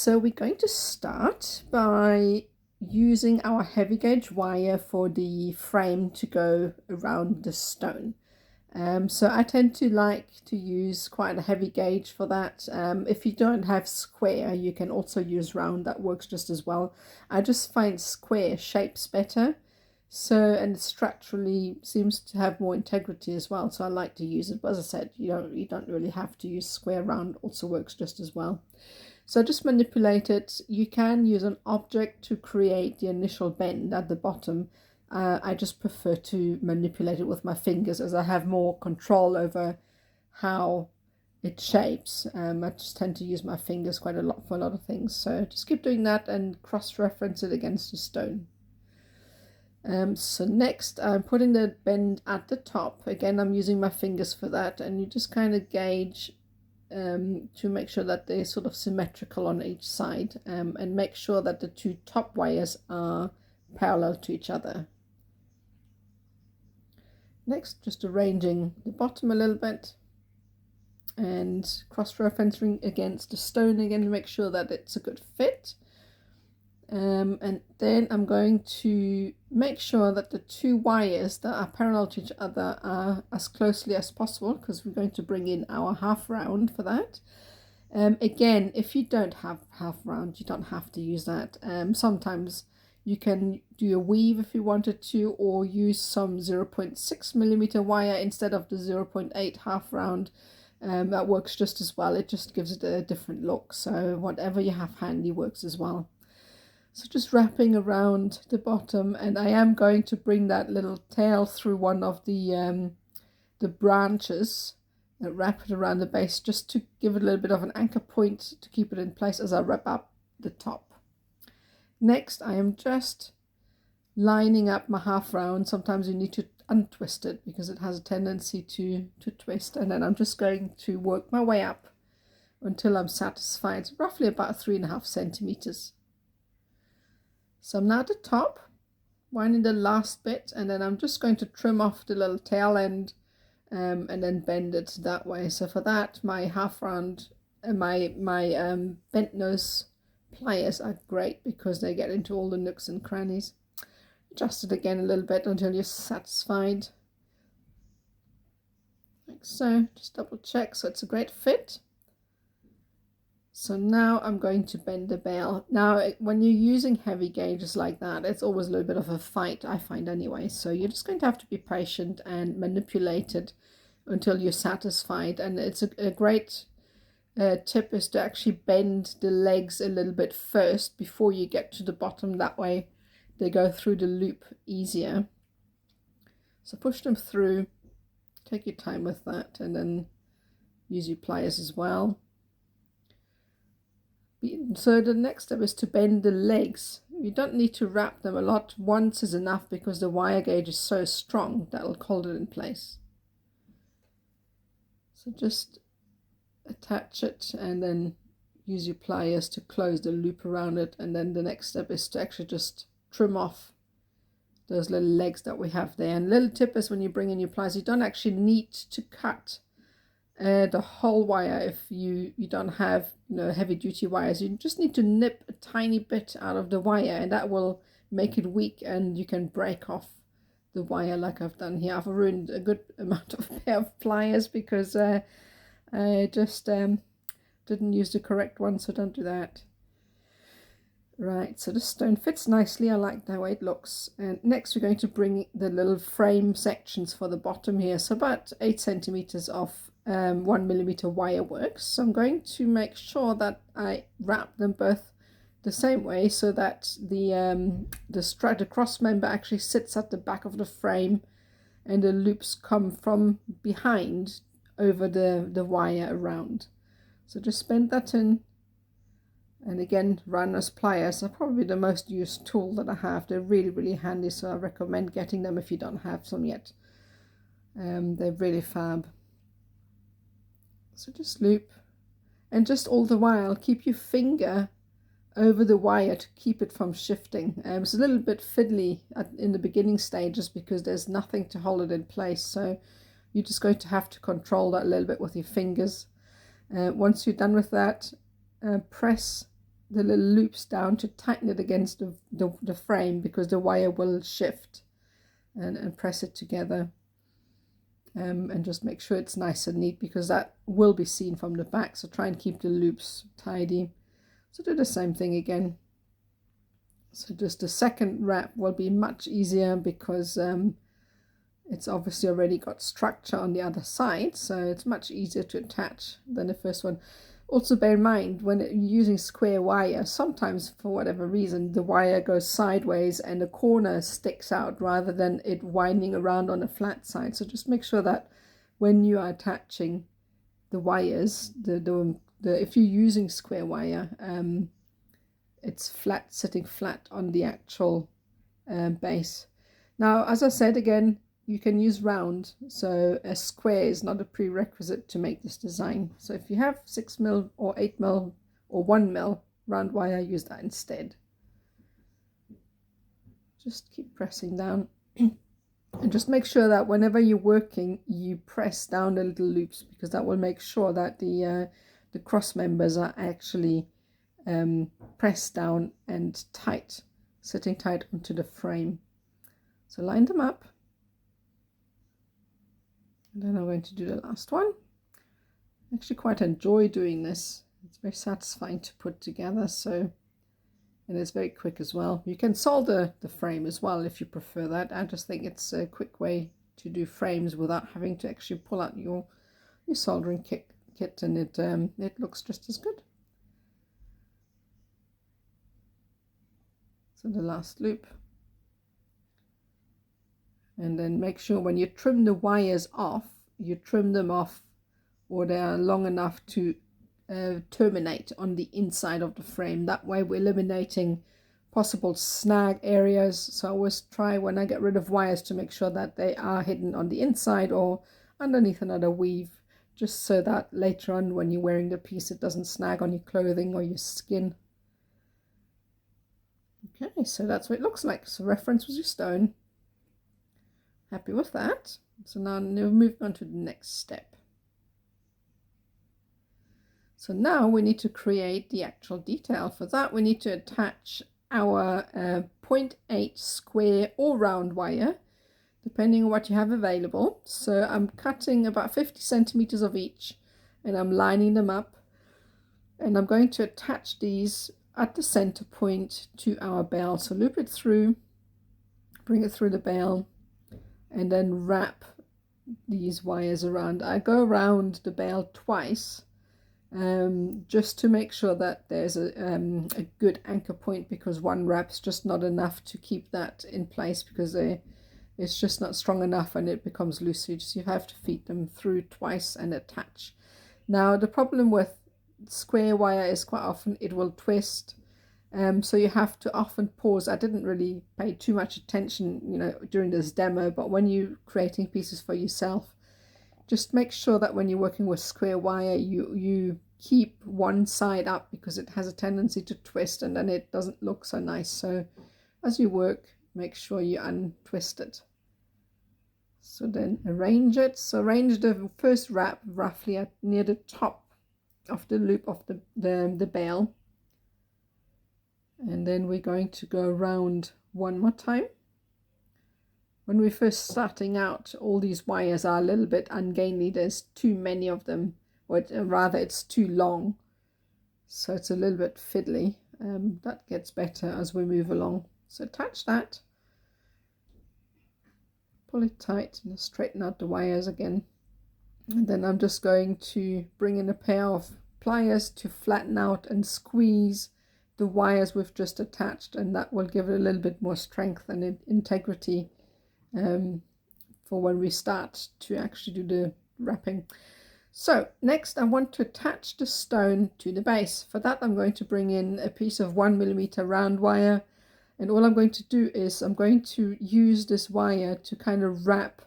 So we're going to start by using our heavy gauge wire for the frame to go around the stone. So I tend to like to use quite a heavy gauge for that. If you don't have square, you can also use round. That works just as well. I just find square shapes better. So, and structurally seems to have more integrity as well. So I like to use it. But as I said, you don't really have to use square. Round also works just as well. So just manipulate it. You can use an object to create the initial bend at the bottom. I just prefer to manipulate it with my fingers as I have more control over how it shapes. I just tend to use my fingers quite a lot for a lot of things. So just keep doing that and cross-reference it against the stone. So next I'm putting the bend at the top. Again, I'm using my fingers for that, and you just kind of gauge to make sure that they're sort of symmetrical on each side, and make sure that the two top wires are parallel to each other. Next, just arranging the bottom a little bit and cross-referencing against the stone again to make sure that it's a good fit. And then I'm going to make sure that the two wires that are parallel to each other are as closely as possible, because we're going to bring in our half round for that. Again, if you don't have half round, you don't have to use that. Sometimes you can do a weave if you wanted to, or use some 0.6mm wire instead of the 0.8 half round. That works just as well. It just gives it a different look. So whatever you have handy works as well. So just wrapping around the bottom, and I am going to bring that little tail through one of the branches and wrap it around the base just to give it a little bit of an anchor point to keep it in place as I wrap up the top. Next, I am just lining up my half round. Sometimes you need to untwist it because it has a tendency to twist, and then I'm just going to work my way up until I'm satisfied, roughly about 3.5 centimeters. So I'm now at the top, winding the last bit, and then I'm just going to trim off the little tail end, and then bend it that way. So for that, my half round and my bent nose pliers are great because they get into all the nooks and crannies. Adjust it again a little bit until you're satisfied. Like so, just double check so it's a great fit. So now I'm going to bend the bail. Now, when you're using heavy gauges like that, it's always a little bit of a fight, I find anyway. So you're just going to have to be patient and manipulate it until you're satisfied. And it's a great tip is to actually bend the legs a little bit first before you get to the bottom. That way they go through the loop easier. So push them through, take your time with that, and then use your pliers as well. So the next step is to bend the legs. You don't need to wrap them a lot. Once is enough because the wire gauge is so strong that'll hold it in place. So just attach it and then use your pliers to close the loop around it, and then the next step is to actually just trim off those little legs that we have there. And little tip is when you bring in your pliers, you don't actually need to cut the whole wire if you don't have heavy duty wires. You just need to nip a tiny bit out of the wire, and that will make it weak, and you can break off the wire like I've done here. I've ruined a good amount of pair of pliers because I just didn't use the correct one, so don't do that. Right, so the stone fits nicely. I like the way it looks. And next we're going to bring the little frame sections for the bottom here. So about 8 centimeters of 1mm wire works. So I'm going to make sure that I wrap them both the same way so that the cross member actually sits at the back of the frame and the loops come from behind over the wire around. So just bend that in. And again, runners pliers are probably the most used tool that I have. They're really, really handy, so I recommend getting them if you don't have some yet. They're really fab. So just loop, and just all the while keep your finger over the wire to keep it from shifting. It's a little bit fiddly in the beginning stages because there's nothing to hold it in place, so you're just going to have to control that a little bit with your fingers. Once you're done with that, press the little loops down to tighten it against the frame, because the wire will shift, and press it together. And just make sure it's nice and neat, because that will be seen from the back, so try and keep the loops tidy. So do the same thing again. So just the second wrap will be much easier, because it's obviously already got structure on the other side, so it's much easier to attach than the first one. Also bear in mind, when you're using square wire, sometimes for whatever reason the wire goes sideways and the corner sticks out rather than it winding around on a flat side. So just make sure that when you are attaching the wires, if you're using square wire, it's flat, sitting flat on the actual base. Now, as I said again, you can use round, so a square is not a prerequisite to make this design. So if you have 6mm or 8mm or 1mm round wire, use that instead. Just keep pressing down and just make sure that whenever you're working, you press down the little loops, because that will make sure that the cross members are actually pressed down and tight, sitting tight onto the frame. So line them up. And then I'm going to do the last one. I actually quite enjoy doing this. It's very satisfying to put together, so, and it's very quick as well. You can solder the frame as well if you prefer that. I just think it's a quick way to do frames without having to actually pull out your soldering kit, and it looks just as good. So the last loop. And then make sure when you trim the wires off, you trim them off or they are long enough to terminate on the inside of the frame. That way we're eliminating possible snag areas. So I always try, when I get rid of wires, to make sure that they are hidden on the inside or underneath another weave, just so that later on when you're wearing the piece, it doesn't snag on your clothing or your skin. Okay, so that's what it looks like. So reference was your stone. Happy with that. So now we're moving on to the next step. So now we need to create the actual detail. For that, we need to attach our 0.8 square or round wire, depending on what you have available. So I'm cutting about 50 centimeters of each, and I'm lining them up, and I'm going to attach these at the center point to our bell. So loop it through, bring it through the bell, and then wrap these wires around. I go around the bell twice, just to make sure that there's a good anchor point, because one wrap's just not enough to keep that in place, because it's just not strong enough and it becomes loose. So you have to feed them through twice and attach. Now the problem with square wire is quite often it will twist. So you have to often pause. I didn't really pay too much attention, during this demo, but when you're creating pieces for yourself, just make sure that when you're working with square wire, you keep one side up, because it has a tendency to twist and then it doesn't look so nice. So as you work, make sure you untwist it. So then arrange it. So arrange the first wrap roughly near the top of the loop of the bell. And then we're going to go around one more time. When we're first starting out, all these wires are a little bit ungainly. There's too many of them, or rather it's too long. So it's a little bit fiddly. That gets better as we move along. So attach that. Pull it tight and straighten out the wires again. And then I'm just going to bring in a pair of pliers to flatten out and squeeze the wires we've just attached, and that will give it a little bit more strength and integrity for when we start to actually do the wrapping. So next I want to attach the stone to the base. For that I'm going to bring in a piece of 1mm round wire, and all I'm going to do is I'm going to use this wire to kind of wrap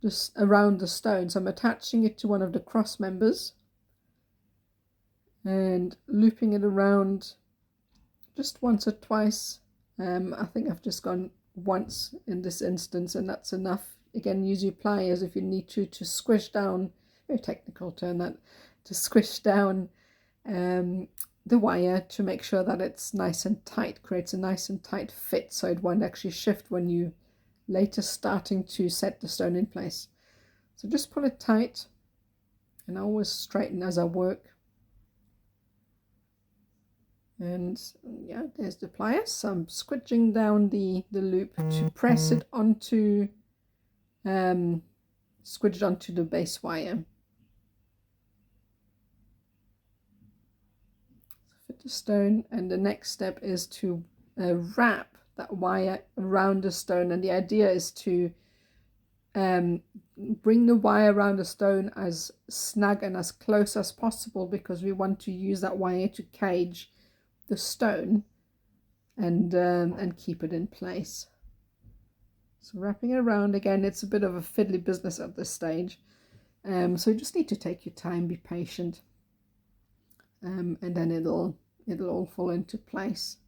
this around the stone. So I'm attaching it to one of the cross members and looping it around just once or twice. I think I've just gone once in this instance, and that's enough. Again, use your pliers if you need to squish down, very technical term that, to squish down the wire to make sure that it's nice and tight, creates a nice and tight fit, so it won't actually shift when you later starting to set the stone in place. So just pull it tight, and I always straighten as I work. And yeah, there's the pliers. So I'm squidging down the loop to press it onto, squidged onto the base wire. Fit the stone, and the next step is to wrap that wire around the stone. And the idea is to bring the wire around the stone as snug and as close as possible, because we want to use that wire to cage the stone and keep it in place. So wrapping it around, again, it's a bit of a fiddly business at this stage, so you just need to take your time, be patient, and then it'll all fall into place.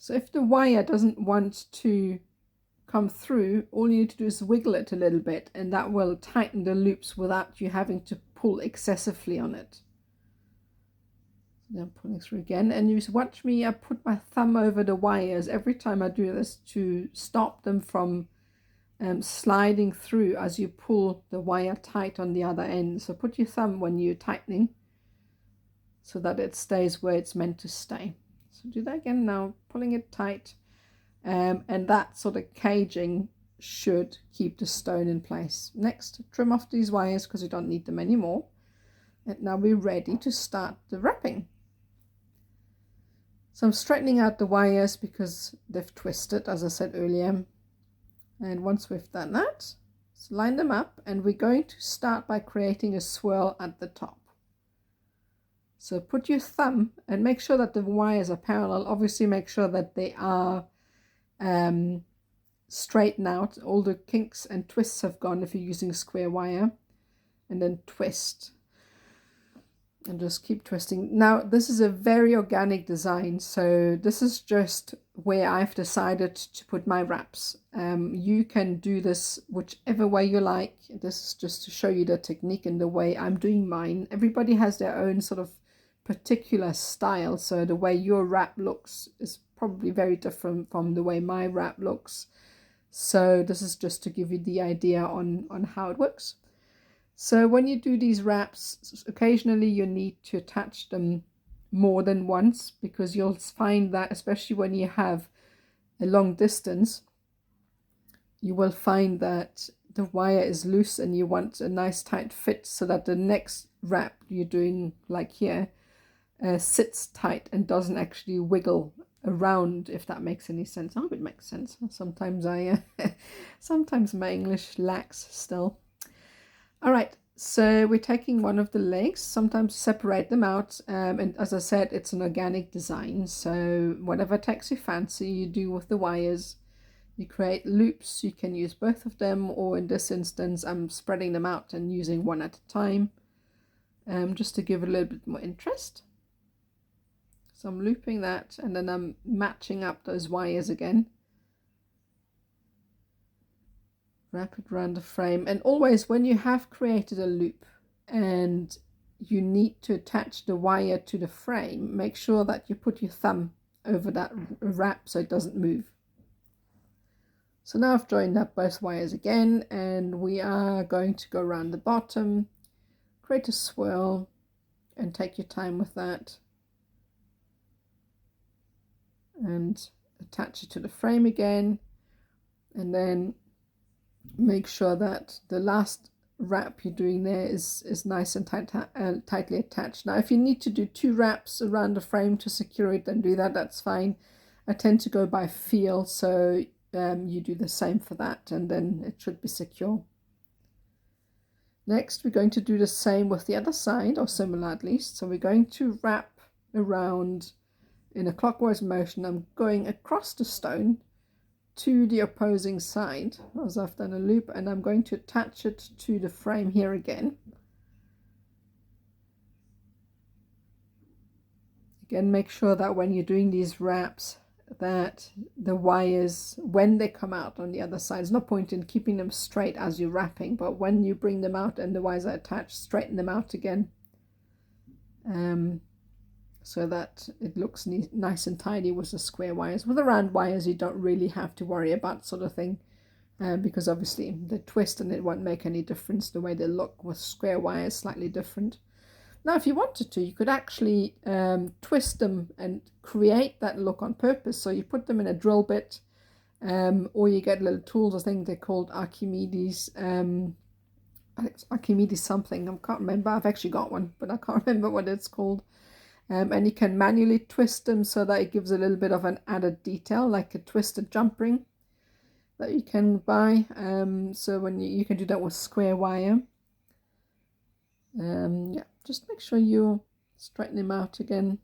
So if the wire doesn't want to come through, all you need to do is wiggle it a little bit, and that will tighten the loops without you having to pull excessively on it. So I'm pulling through again, and you watch me, I put my thumb over the wires every time I do this to stop them from sliding through as you pull the wire tight on the other end. So put your thumb when you're tightening so that it stays where it's meant to stay. So do that again now, pulling it tight, and that sort of caging should keep the stone in place. Next, trim off these wires because we don't need them anymore. And now we're ready to start the wrapping. So I'm straightening out the wires because they've twisted, as I said earlier. And once we've done that, let's line them up, and we're going to start by creating a swirl at the top. So put your thumb and make sure that the wires are parallel. Obviously make sure that they are straightened out. All the kinks and twists have gone if you're using a square wire. And then twist. And just keep twisting. Now this is a very organic design, so this is just where I've decided to put my wraps. You can do this whichever way you like. This is just to show you the technique and the way I'm doing mine. Everybody has their own sort of particular style, so the way your wrap looks is probably very different from the way my wrap looks. So this is just to give you the idea on how it works. So when you do these wraps, occasionally you need to attach them more than once, because you'll find that, especially when you have a long distance, you will find that the wire is loose and you want a nice tight fit so that the next wrap you're doing, like here, sits tight and doesn't actually wiggle around, if that makes any sense. I hope it makes sense. Sometimes sometimes my English lacks still. All right, so we're taking one of the legs, sometimes separate them out, and as I said, it's an organic design, so whatever takes your fancy, you do with the wires. You create loops, you can use both of them, or in this instance, I'm spreading them out and using one at a time, just to give it a little bit more interest. So I'm looping that, and then I'm matching up those wires again. Wrap it around the frame, and always when you have created a loop and you need to attach the wire to the frame, make sure that you put your thumb over that wrap so it doesn't move. So now I've joined up both wires again, and we are going to go around the bottom, create a swirl, and take your time with that, and attach it to the frame again, and then make sure that the last wrap you're doing there is nice and tightly attached. Now if you need to do 2 wraps around the frame to secure it, then do that, that's fine. I tend to go by feel, so you do the same for that, and then it should be secure. Next we're going to do the same with the other side, or similar at least. So we're going to wrap around in a clockwise motion. I'm going across the stone to the opposing side as I've done a loop, and I'm going to attach it to the frame here again. Again, make sure that when you're doing these wraps, that the wires, when they come out on the other side, there's no point in keeping them straight as you're wrapping, but when you bring them out and the wires are attached, straighten them out again, so that it looks nice and tidy with the square wires. With the round wires, you don't really have to worry about sort of thing, because obviously they twist and it won't make any difference. The way they look with square wires slightly different. Now, if you wanted to, you could actually twist them and create that look on purpose. So you put them in a drill bit, or you get little tools. I think they're called Archimedes. Archimedes something. I can't remember. I've actually got one, but I can't remember what it's called. And you can manually twist them so that it gives a little bit of an added detail, like a twisted jump ring that you can buy. So when you can do that with square wire. Yeah, just make sure you straighten them out again.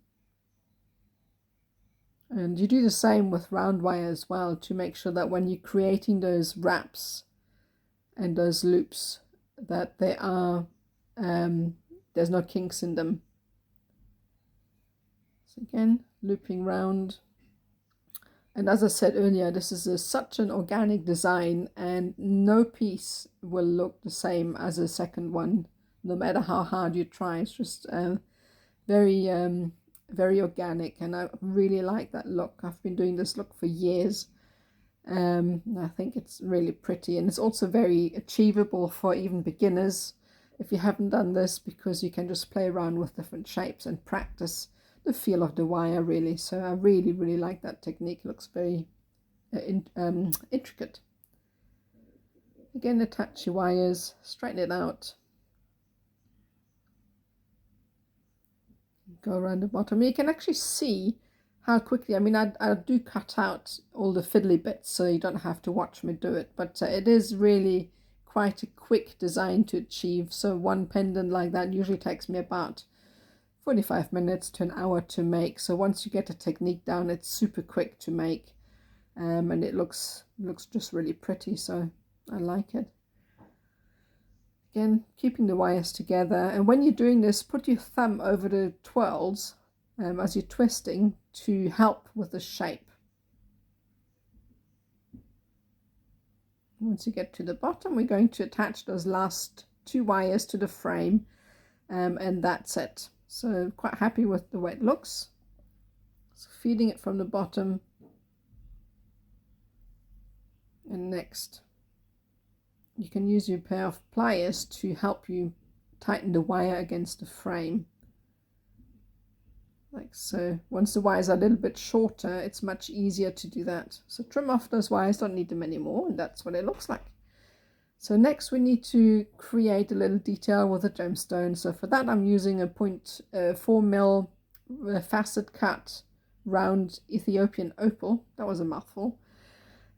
And you do the same with round wire as well, to make sure that when you're creating those wraps and those loops, that they are there's no kinks in them. So again, looping round. And as I said earlier, this is such an organic design, and no piece will look the same as a second one, no matter how hard you try. It's just very very organic, and I really like that look. I've been doing this look for years. I think it's really pretty, and it's also very achievable for even beginners if you haven't done this, because you can just play around with different shapes and practice the feel of the wire, really. So I really like that technique. It looks very intricate. Again, attach your wires, straighten it out, go around the bottom. You can actually see how quickly, I mean, I do cut out all the fiddly bits so you don't have to watch me do it, but it is really quite a quick design to achieve. So one pendant like that usually takes me about 45 minutes to an hour to make. So once you get a technique down, it's super quick to make, and it looks just really pretty, so I like it. Again, keeping the wires together, and when you're doing this, put your thumb over the twirls as you're twisting to help with the shape. Once you get to the bottom, we're going to attach those last 2 wires to the frame, and that's it. So quite happy with the way it looks. So feeding it from the bottom, and next you can use your pair of pliers to help you tighten the wire against the frame, like so. Once the wires are a little bit shorter, it's much easier to do that. So trim off those wires, don't need them anymore, and that's what it looks like. So next we need to create a little detail with a gemstone. So for that I'm using a 0.4 mm facet cut round Ethiopian opal. That was a mouthful.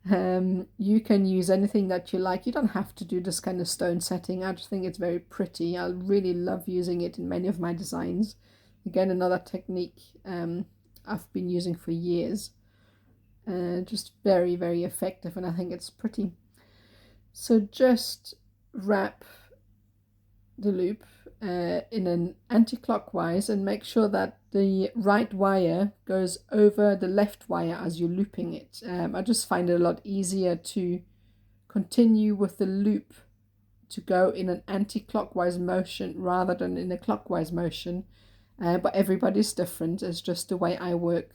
You can use anything that you like. You don't have to do this kind of stone setting. I just think it's very pretty. I really love using it in many of my designs. Again, another technique I've been using for years. Just very effective, and I think it's pretty. So just wrap the loop in an anti-clockwise, and make sure that the right wire goes over the left wire as you're looping it. I just find it a lot easier to continue with the loop to go in an anti-clockwise motion rather than in a clockwise motion, but everybody's different. It's just the way I work.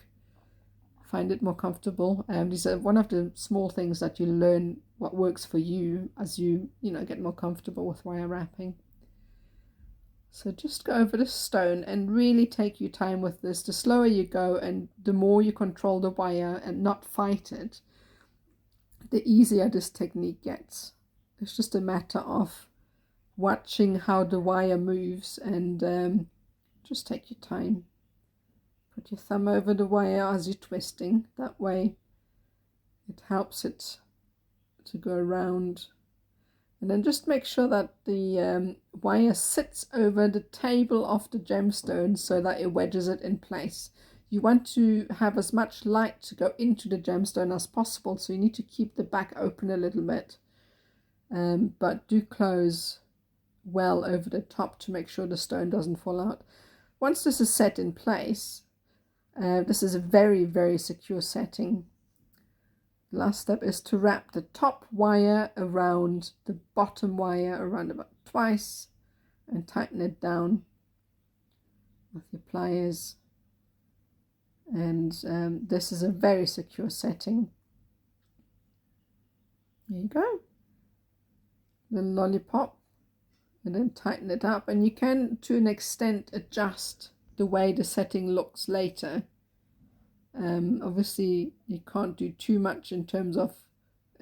Find it more comfortable. These are one of the small things that you learn what works for you as you get more comfortable with wire wrapping. So just go over the stone and really take your time with this. The slower you go and the more you control the wire and not fight it, the easier this technique gets. It's just a matter of watching how the wire moves, and just take your time. Put your thumb over the wire as you're twisting. That way it helps it to go around. And then just make sure that the wire sits over the table of the gemstone so that it wedges it in place. You want to have as much light to go into the gemstone as possible, so you need to keep the back open a little bit. But do close well over the top to make sure the stone doesn't fall out. Once this is set in place, This is a very, very secure setting. The last step is to wrap the top wire around the bottom wire around about twice and tighten it down with your pliers. And this is a very secure setting. There you go. Little lollipop, and then tighten it up. And you can, to an extent, adjust the way the setting looks later. Obviously, you can't do too much in terms of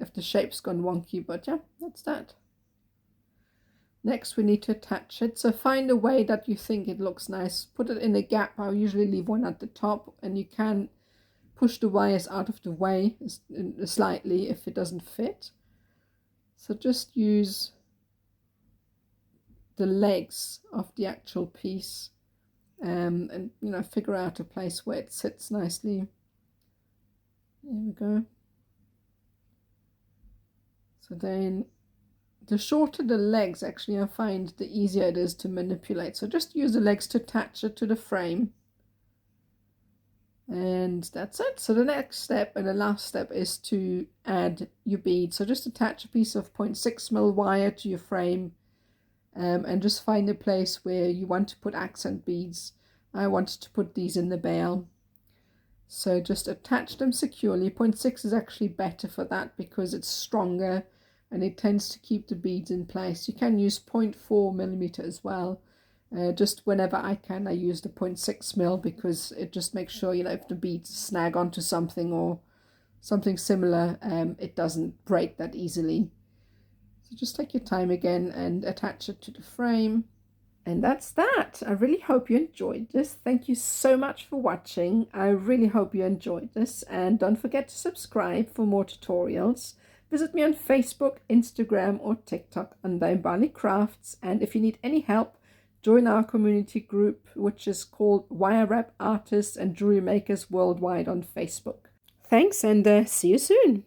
if the shape's gone wonky, but yeah, that's that. Next, we need to attach it. So find a way that you think it looks nice. Put it in a gap. I'll usually leave one at the top, and you can push the wires out of the way slightly if it doesn't fit. So just use the legs of the actual piece and figure out a place where it sits nicely. There we go. So then the shorter the legs, actually, I find the easier it is to manipulate. So just use the legs to attach it to the frame. And that's it. So the next step and the last step is to add your beads. So just attach a piece of 0.6mm wire to your frame and just find a place where you want to put accent beads. I wanted to put these in the bail. So just attach them securely. 0.6 is actually better for that because it's stronger and it tends to keep the beads in place. You can use 0.4mm as well. Just whenever I can, I use the 0.6mm because it just makes sure, if the beads snag onto something or something similar, it doesn't break that easily. So just take your time again and attach it to the frame. And that's that. I really hope you enjoyed this. Thank you so much for watching. I really hope you enjoyed this. And don't forget to subscribe for more tutorials. Visit me on Facebook, Instagram, or TikTok under Mbali Crafts. And if you need any help, join our community group, which is called Wire Wrap Artists and Jewelry Makers Worldwide on Facebook. Thanks, and see you soon.